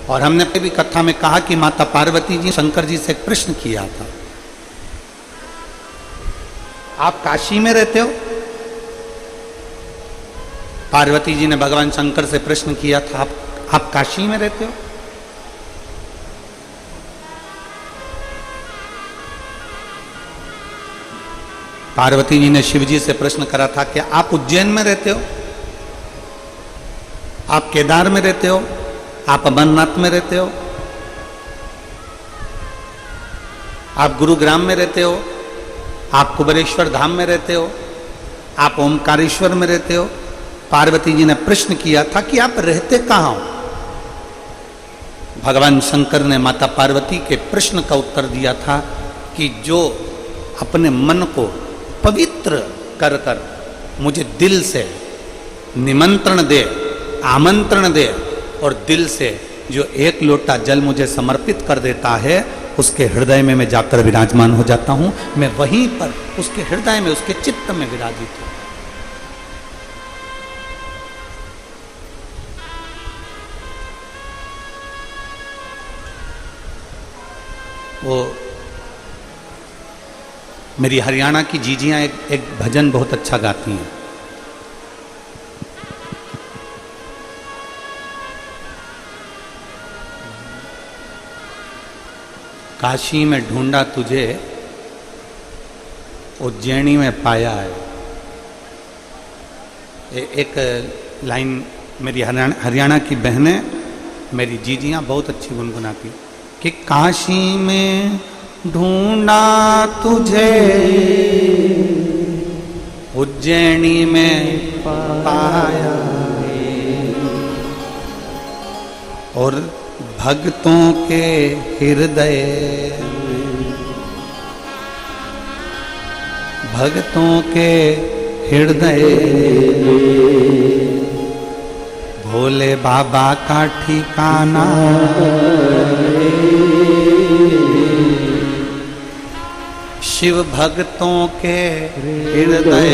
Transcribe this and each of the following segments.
और हमने भी कथा में कहा कि माता पार्वती जी शंकर जी से एक प्रश्न किया था, आप काशी में रहते हो? पार्वती जी ने भगवान शंकर से प्रश्न किया था, आप काशी में रहते हो? पार्वती जी ने शिव जी से प्रश्न करा था कि आप उज्जैन में रहते हो? आप केदार में रहते हो? आप अमरनाथ में रहते हो? आप गुरुग्राम में रहते हो? आप कुबेरेश्वर धाम में रहते हो? आप ओमकारेश्वर में रहते हो? पार्वती जी ने प्रश्न किया था कि आप रहते कहां हो? भगवान शंकर ने माता पार्वती के प्रश्न का उत्तर दिया था कि जो अपने मन को पवित्र कर कर मुझे दिल से निमंत्रण दे, आमंत्रण दे और दिल से जो एक लोटा जल मुझे समर्पित कर देता है, उसके हृदय में मैं जाकर विराजमान हो जाता हूं। मैं वहीं पर उसके हृदय में, उसके चित्त में विराजित हूं। वो मेरी हरियाणा की जीजियां एक भजन बहुत अच्छा गाती हैं। काशी में ढूंढा तुझे, उज्जैनी में पाया है। एक लाइन मेरी हरियाणा की बहनें, मेरी जीजियां बहुत अच्छी गुनगुनाती कि काशी में ढूंढा तुझे, उज्जैनी में पाया और भक्तों के हृदय, भक्तों के हृदय भोले बाबा का ठिकाना। शिव भक्तों के हृदय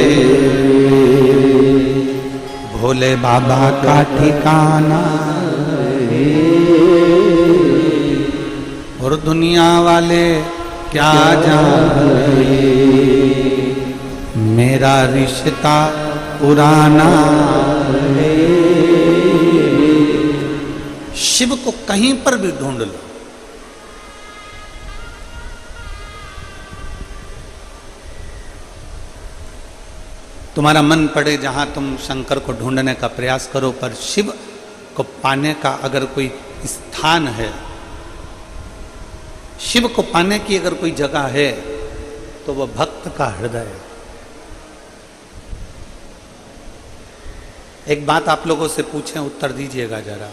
भोले बाबा का ठिकाना। और दुनिया वाले क्या जाने मेरा रिश्ता पुराना। शिव को कहीं पर भी ढूंढ लो, तुम्हारा मन पड़े जहां तुम शंकर को ढूंढने का प्रयास करो, पर शिव को पाने का अगर कोई स्थान है, शिव को पाने की अगर कोई जगह है, तो वह भक्त का हृदय है। एक बात आप लोगों से पूछें, उत्तर दीजिएगा जरा।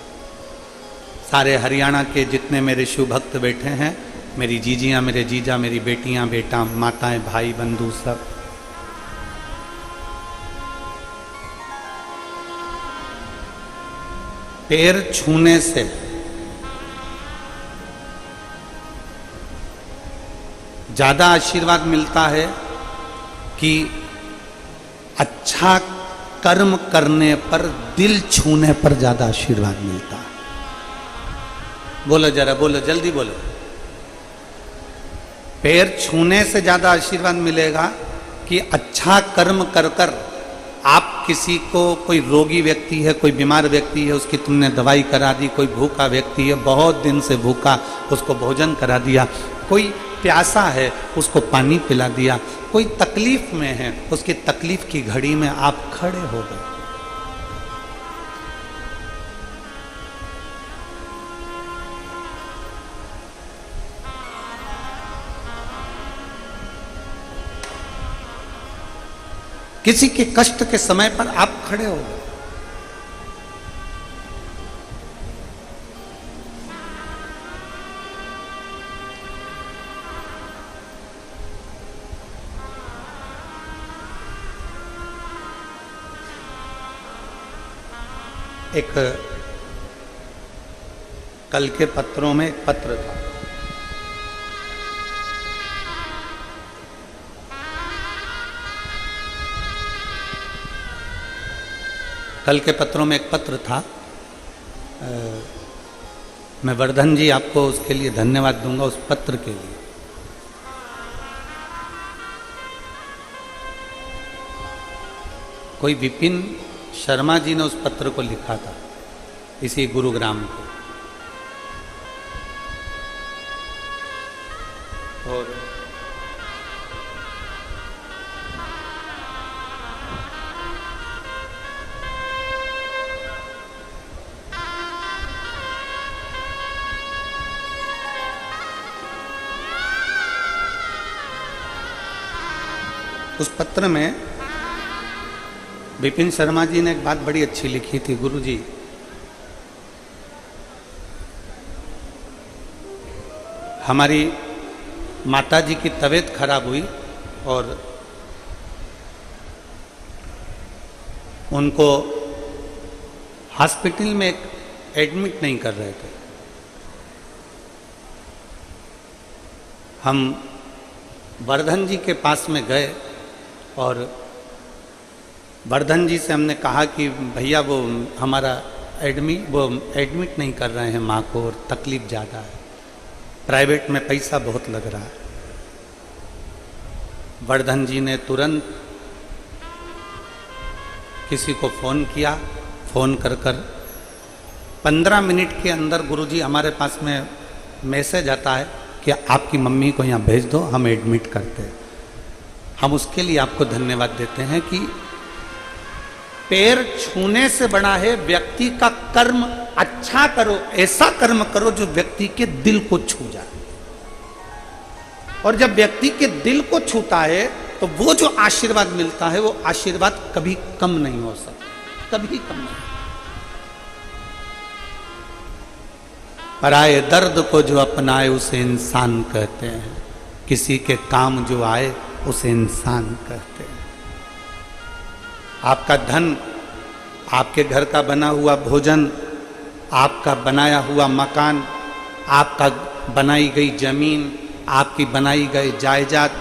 सारे हरियाणा के जितने मेरे शिव भक्त बैठे हैं, मेरी जीजियां, मेरे जीजा, मेरी बेटियां, बेटा, माताएं, भाई, बंधु सब, पैर छूने से ज्यादा आशीर्वाद मिलता है कि अच्छा कर्म करने पर, दिल छूने पर ज्यादा आशीर्वाद मिलता है? बोलो जरा, बोलो, जल्दी बोलो। पैर छूने से ज्यादा आशीर्वाद मिलेगा कि अच्छा कर्म कर कर आप किसी को, कोई रोगी व्यक्ति है, कोई बीमार व्यक्ति है, उसकी तुमने दवाई करा दी, कोई भूखा व्यक्ति है, बहुत दिन से भूखा, उसको भोजन करा दिया, कोई प्यासा है, उसको पानी पिला दिया, कोई तकलीफ में है, उसकी तकलीफ की घड़ी में आप खड़े हो गए। किसी के कष्ट के समय पर आप खड़े हो गए। एक कल के पत्रों में एक पत्र था, कल के पत्रों में एक पत्र था। मैं वर्धन जी आपको उसके लिए धन्यवाद दूंगा, उस पत्र के लिए। कोई विपिन शर्मा जी ने उस पत्र को लिखा था, इसी गुरुग्राम को। और उस पत्र में विपिन शर्मा जी ने एक बात बड़ी अच्छी लिखी थी। गुरु जी, हमारी माता जी की तबीयत खराब हुई और उनको हॉस्पिटल में एडमिट नहीं कर रहे थे। हम वर्धन जी के पास में गए और वर्धन जी से हमने कहा कि भैया वो हमारा एडमिट नहीं कर रहे हैं माँ को और तकलीफ ज़्यादा है, प्राइवेट में पैसा बहुत लग रहा है। वर्धन जी ने तुरंत किसी को फ़ोन किया, फ़ोन कर 15 मिनट के अंदर गुरुजी हमारे पास में मैसेज आता है कि आपकी मम्मी को यहाँ भेज दो, हम एडमिट करते हैं। हम उसके लिए आपको धन्यवाद देते हैं कि पैर छूने से बड़ा है व्यक्ति का कर्म। अच्छा करो, ऐसा कर्म करो जो व्यक्ति के दिल को छू जाए। और जब व्यक्ति के दिल को छूता है तो वो जो आशीर्वाद मिलता है वो आशीर्वाद कभी कम नहीं हो सकता, कभी कम नहीं। पराए दर्द को जो अपनाए उसे इंसान कहते हैं, किसी के काम जो आए उसे इंसान कहते हैं। आपका धन, आपके घर का बना हुआ भोजन, आपका बनाया हुआ मकान, आपका बनाई गई जमीन, आपकी बनाई गई जायदाद,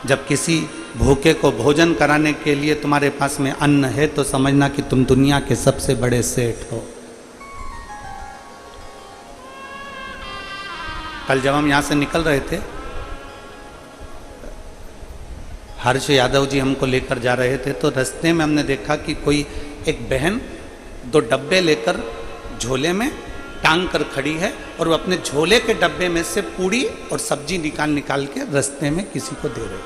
जब किसी भूखे को भोजन कराने के लिए तुम्हारे पास में अन्न है तो समझना कि तुम दुनिया के सबसे बड़े सेठ हो। कल जब हम यहाँ से निकल रहे थे, हर्ष यादव जी हमको लेकर जा रहे थे, तो रास्ते में हमने देखा कि कोई एक बहन 2 डब्बे लेकर झोले में टांग कर खड़ी है और वो अपने झोले के डब्बे में से पूड़ी और सब्जी निकाल के रास्ते में किसी को दे रही।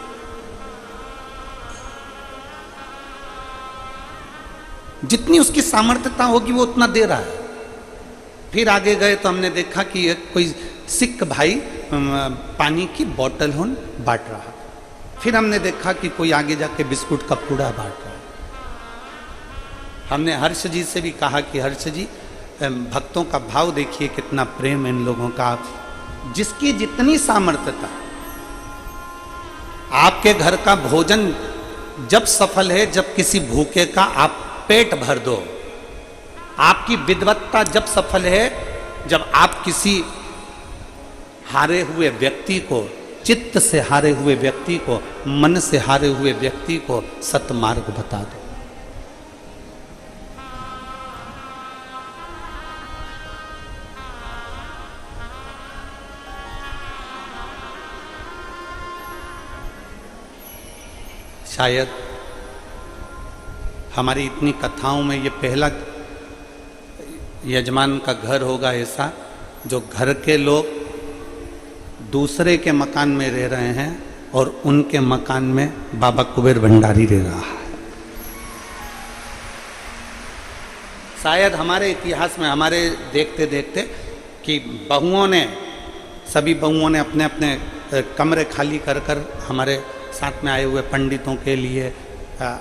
जितनी उसकी सामर्थ्यता होगी वो उतना दे रहा है। फिर आगे गए तो हमने देखा कि एक कोई सिख भाई पानी की बोतल बांट रहा। फिर हमने देखा कि कोई आगे जाके बिस्कुट का पूड़ा बांट रहा। हमने हर्ष जी से भी कहा कि हर्ष जी, भक्तों का भाव देखिए, कितना प्रेम इन लोगों का। जिसकी जितनी सामर्थ्यता, आपके घर का भोजन जब सफल है जब किसी भूखे का आप पेट भर दो। आपकी विद्वत्ता जब सफल है जब आप किसी हारे हुए व्यक्ति को, चित्त से हारे हुए व्यक्ति को, मन से हारे हुए व्यक्ति को सतमार्ग बता दो। शायद हमारी इतनी कथाओं में ये पहला यजमान का घर होगा ऐसा, जो घर के लोग दूसरे के मकान में रह रहे हैं और उनके मकान में बाबा कुबेर भंडारी रह रहा है। शायद हमारे इतिहास में, हमारे देखते देखते कि सभी बहुओं ने अपने अपने कमरे खाली कर हमारे साथ में आए हुए पंडितों के लिए,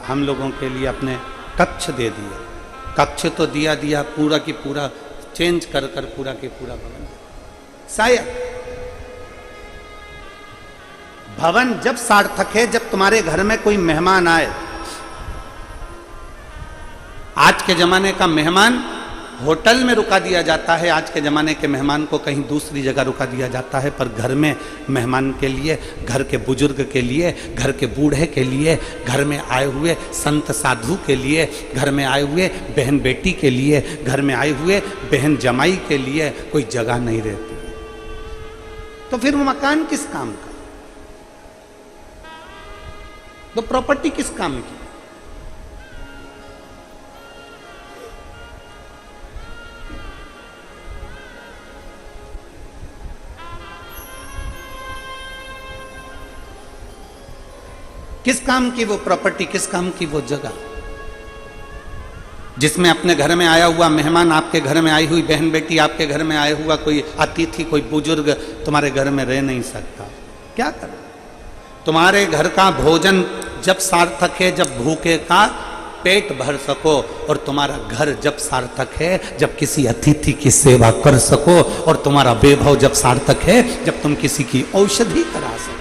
हम लोगों के लिए अपने कक्ष दे दिए। कक्ष तो दिया पूरा की पूरा चेंज कर पूरा की पूरा भवन। शायद भवन जब सार्थक है जब तुम्हारे घर में कोई मेहमान आए। आज के जमाने का मेहमान होटल में रुका दिया जाता है, आज के ज़माने के मेहमान को कहीं दूसरी जगह रुका दिया जाता है, पर घर में मेहमान के लिए, घर के बुजुर्ग के लिए, घर के बूढ़े के लिए, घर में आए हुए संत साधु के लिए, घर में आए हुए बहन बेटी के लिए, घर में आए हुए बहन जमाई के लिए कोई जगह नहीं रहती। तो फिर वो मकान किस काम का? तो प्रॉपर्टी किस काम की? किस काम की वो प्रॉपर्टी, किस काम की वो जगह जिसमें अपने घर में आया हुआ मेहमान, आपके घर में आई हुई बहन बेटी, आपके घर में आया हुआ कोई अतिथि, कोई बुजुर्ग तुम्हारे घर में रह नहीं सकता। क्या कर? तुम्हारे घर का भोजन जब सार्थक है जब भूखे का पेट भर सको, और तुम्हारा घर जब सार्थक है जब किसी अतिथि की सेवा कर सको, और तुम्हारा वैभव जब सार्थक है जब तुम किसी की औषधि करा सको।